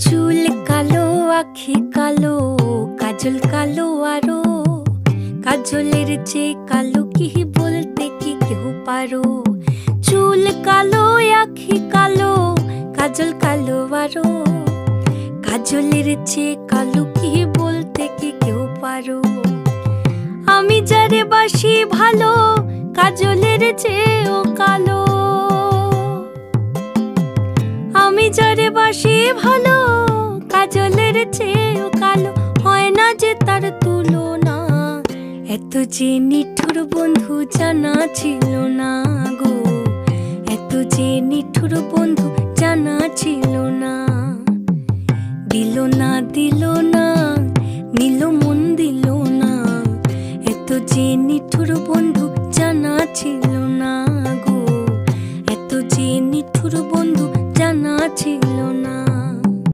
চুল কালো, আখি কালো, কাজল কালো আরো। কাজলের চেয়ে কালো কি বলতে কি কেউ পারো? চুল কালো, আখি কালো, কাজল কালো আরো। কাজলের চেয়ে কালো কি বলতে কি কেউ পারো? আমি যারে বাসি ভালো, কাজলের চেয়েও কালো। আমি যারে বাসি ভালো, কাজলের চেয়েও কালো। হয় না যে তার তুলনা, এত যে নিঠুর বন্ধু জানা ছিল না গো। এত যে নিঠুর বন্ধু জানা ছিল না। দিল না দিল না, নিল মন দিল না। এত যে নিঠুর বন্ধু জানা ছিল না গো। এত যে নিঠুর বন্ধু জানা ছিল